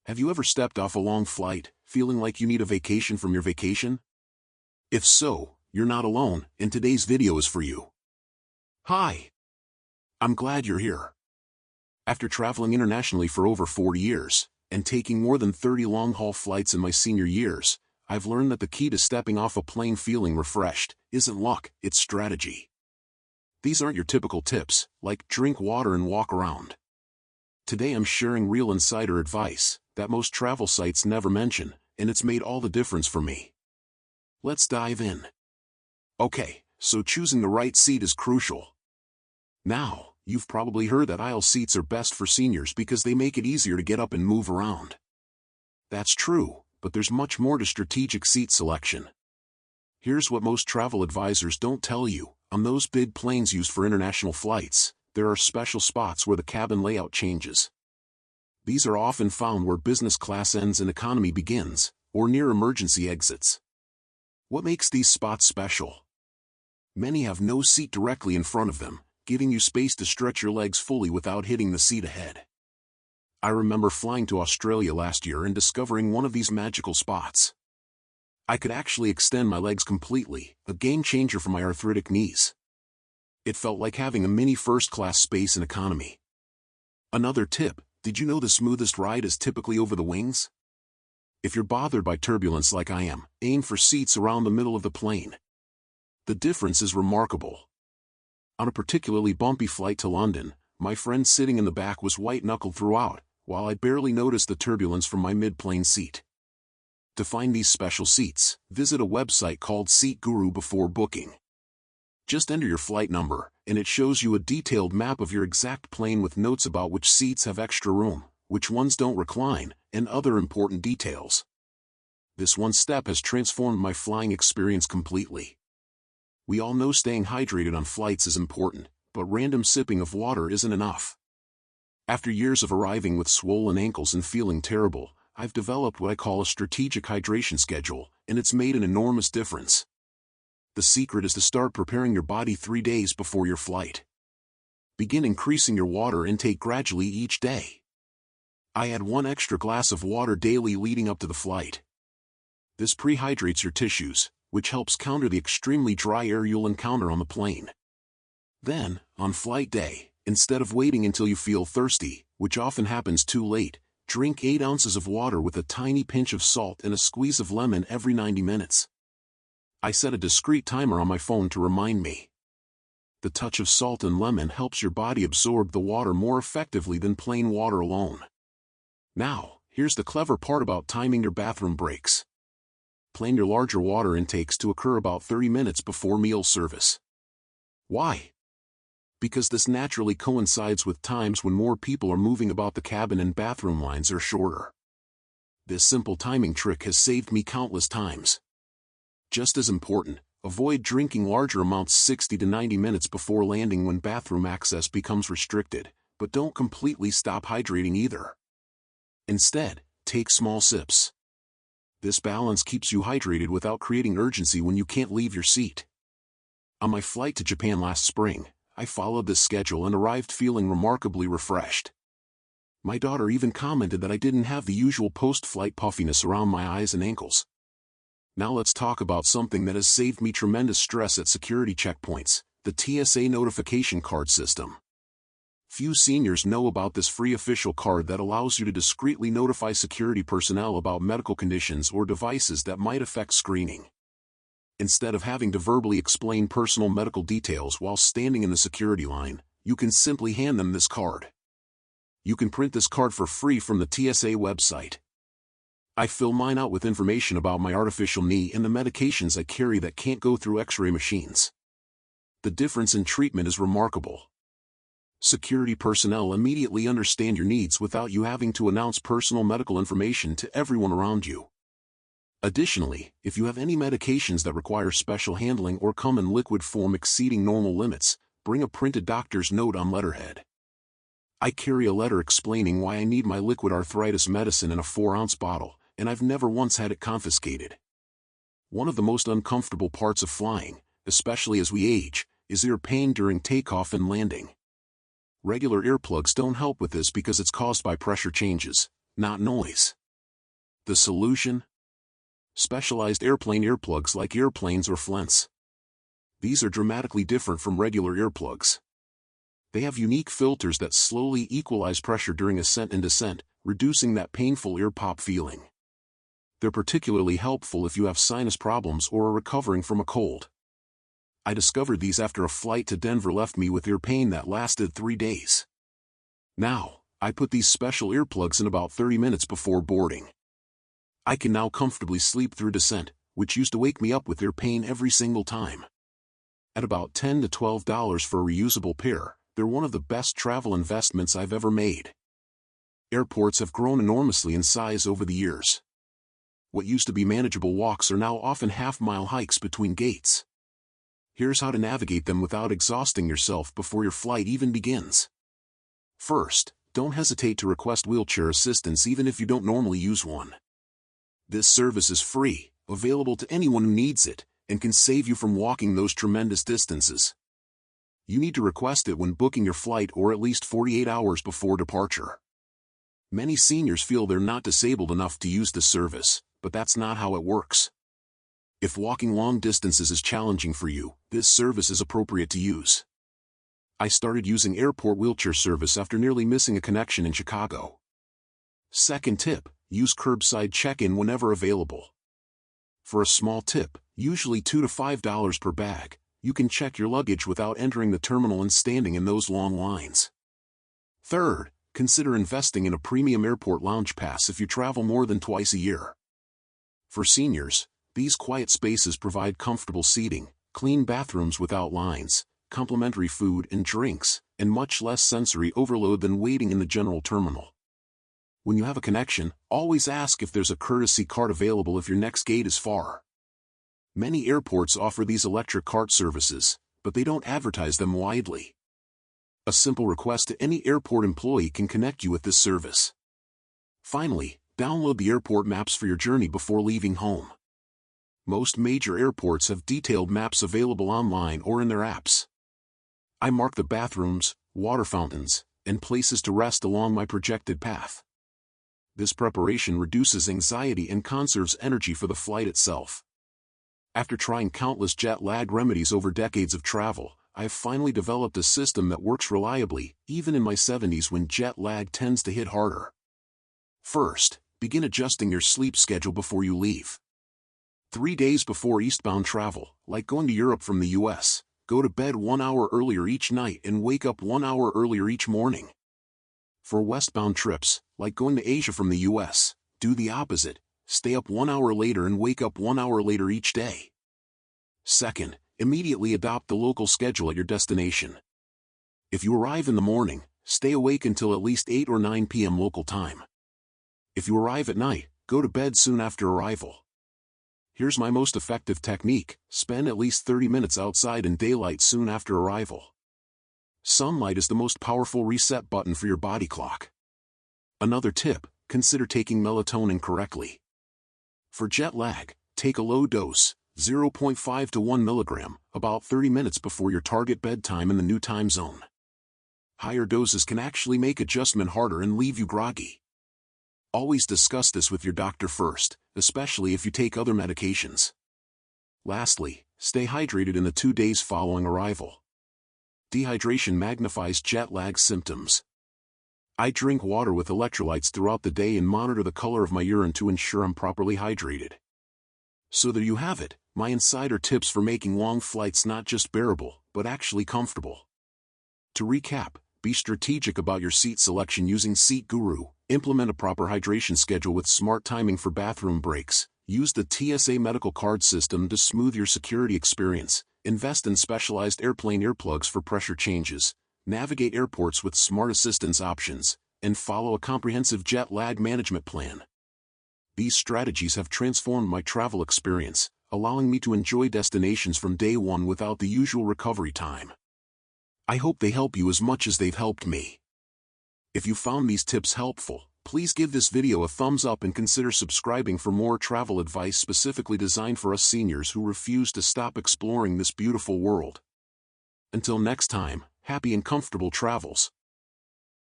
Have you ever stepped off a long flight, feeling like you need a vacation from your vacation? If so, you're not alone, and today's video is for you. Hi! I'm glad you're here. After traveling internationally for over 40 years, and taking more than 30 long-haul flights in my senior years, I've learned that the key to stepping off a plane feeling refreshed isn't luck, it's strategy. These aren't your typical tips, like drink water and walk around. Today I'm sharing real insider advice that most travel sites never mention, and it's made all the difference for me. Let's dive in. Okay, so choosing the right seat is crucial. Now, you've probably heard that aisle seats are best for seniors because they make it easier to get up and move around. That's true, but there's much more to strategic seat selection. Here's what most travel advisors don't tell you. On those big planes used for international flights, there are special spots where the cabin layout changes. These are often found where business class ends and economy begins, or near emergency exits. What makes these spots special? Many have no seat directly in front of them, giving you space to stretch your legs fully without hitting the seat ahead. I remember flying to Australia last year and discovering one of these magical spots. I could actually extend my legs completely, a game changer for my arthritic knees. It felt like having a mini first-class space in economy. Another tip, did you know the smoothest ride is typically over the wings? If you're bothered by turbulence like I am, aim for seats around the middle of the plane. The difference is remarkable. On a particularly bumpy flight to London, my friend sitting in the back was white-knuckled throughout, while I barely noticed the turbulence from my mid-plane seat. To find these special seats, visit a website called Seat Guru before booking. Just enter your flight number, and it shows you a detailed map of your exact plane with notes about which seats have extra room, which ones don't recline, and other important details. This one step has transformed my flying experience completely. We all know staying hydrated on flights is important, but random sipping of water isn't enough. After years of arriving with swollen ankles and feeling terrible, I've developed what I call a strategic hydration schedule, and it's made an enormous difference. The secret is to start preparing your body 3 days before your flight. Begin increasing your water intake gradually each day. I add 1 extra glass of water daily leading up to the flight. This prehydrates your tissues, which helps counter the extremely dry air you'll encounter on the plane. Then, on flight day, instead of waiting until you feel thirsty, which often happens too late, drink 8 ounces of water with a tiny pinch of salt and a squeeze of lemon every 90 minutes. I set a discrete timer on my phone to remind me. The touch of salt and lemon helps your body absorb the water more effectively than plain water alone. Now, here's the clever part about timing your bathroom breaks. Plan your larger water intakes to occur about 30 minutes before meal service. Why? Because this naturally coincides with times when more people are moving about the cabin and bathroom lines are shorter. This simple timing trick has saved me countless times. Just as important, avoid drinking larger amounts 60 to 90 minutes before landing when bathroom access becomes restricted, but don't completely stop hydrating either. Instead, take small sips. This balance keeps you hydrated without creating urgency when you can't leave your seat. On my flight to Japan last spring, I followed this schedule and arrived feeling remarkably refreshed. My daughter even commented that I didn't have the usual post-flight puffiness around my eyes and ankles. Now let's talk about something that has saved me tremendous stress at security checkpoints, the TSA notification card system. Few seniors know about this free official card that allows you to discreetly notify security personnel about medical conditions or devices that might affect screening. Instead of having to verbally explain personal medical details while standing in the security line, you can simply hand them this card. You can print this card for free from the TSA website. I fill mine out with information about my artificial knee and the medications I carry that can't go through X-ray machines. The difference in treatment is remarkable. Security personnel immediately understand your needs without you having to announce personal medical information to everyone around you. Additionally, if you have any medications that require special handling or come in liquid form exceeding normal limits, bring a printed doctor's note on letterhead. I carry a letter explaining why I need my liquid arthritis medicine in a 4-ounce bottle, and I've never once had it confiscated. One of the most uncomfortable parts of flying, especially as we age, is ear pain during takeoff and landing. Regular earplugs don't help with this because it's caused by pressure changes, not noise. The solution? Specialized airplane earplugs like airplanes or Flents. These are dramatically different from regular earplugs. They have unique filters that slowly equalize pressure during ascent and descent, reducing that painful ear pop feeling. They're particularly helpful if you have sinus problems or are recovering from a cold. I discovered these after a flight to Denver left me with ear pain that lasted 3 days. Now, I put these special earplugs in about 30 minutes before boarding. I can now comfortably sleep through descent, which used to wake me up with ear pain every single time. At about $10 to $12 for a reusable pair, they're one of the best travel investments I've ever made. Airports have grown enormously in size over the years. What used to be manageable walks are now often half-mile hikes between gates. Here's how to navigate them without exhausting yourself before your flight even begins. First, don't hesitate to request wheelchair assistance even if you don't normally use one. This service is free, available to anyone who needs it, and can save you from walking those tremendous distances. You need to request it when booking your flight or at least 48 hours before departure. Many seniors feel they're not disabled enough to use this service, but that's not how it works. If walking long distances is challenging for you, this service is appropriate to use. I started using airport wheelchair service after nearly missing a connection in Chicago. Second tip, use curbside check-in whenever available. For a small tip, usually $2 to $5 per bag, you can check your luggage without entering the terminal and standing in those long lines. Third, consider investing in a premium airport lounge pass if you travel more than twice a year. For seniors, these quiet spaces provide comfortable seating, clean bathrooms without lines, complimentary food and drinks, and much less sensory overload than waiting in the general terminal. When you have a connection, always ask if there's a courtesy cart available if your next gate is far. Many airports offer these electric cart services, but they don't advertise them widely. A simple request to any airport employee can connect you with this service. Finally, download the airport maps for your journey before leaving home. Most major airports have detailed maps available online or in their apps. I mark the bathrooms, water fountains, and places to rest along my projected path. This preparation reduces anxiety and conserves energy for the flight itself. After trying countless jet lag remedies over decades of travel, I have finally developed a system that works reliably, even in my 70s when jet lag tends to hit harder. First, begin adjusting your sleep schedule before you leave. 3 days before eastbound travel, like going to Europe from the US, go to bed 1 hour earlier each night and wake up 1 hour earlier each morning. For westbound trips, like going to Asia from the US, do the opposite. Stay up 1 hour later and wake up 1 hour later each day. Second, immediately adopt the local schedule at your destination. If you arrive in the morning, stay awake until at least 8 or 9 p.m. local time. If you arrive at night, go to bed soon after arrival. Here's my most effective technique: spend at least 30 minutes outside in daylight soon after arrival. Sunlight is the most powerful reset button for your body clock. Another tip, consider taking melatonin correctly. For jet lag, take a low dose, 0.5 to 1 milligram, about 30 minutes before your target bedtime in the new time zone. Higher doses can actually make adjustment harder and leave you groggy. Always discuss this with your doctor first, especially if you take other medications. Lastly, stay hydrated in the 2 days following arrival. Dehydration magnifies jet lag symptoms. I drink water with electrolytes throughout the day and monitor the color of my urine to ensure I'm properly hydrated. So there you have it, my insider tips for making long flights not just bearable, but actually comfortable. To recap, be strategic about your seat selection using Seat Guru, implement a proper hydration schedule with smart timing for bathroom breaks, use the TSA medical card system to smooth your security experience, invest in specialized airplane earplugs for pressure changes, navigate airports with smart assistance options, and follow a comprehensive jet lag management plan. These strategies have transformed my travel experience, allowing me to enjoy destinations from day one without the usual recovery time. I hope they help you as much as they've helped me. If you found these tips helpful, please give this video a thumbs up and consider subscribing for more travel advice specifically designed for us seniors who refuse to stop exploring this beautiful world. Until next time, happy and comfortable travels.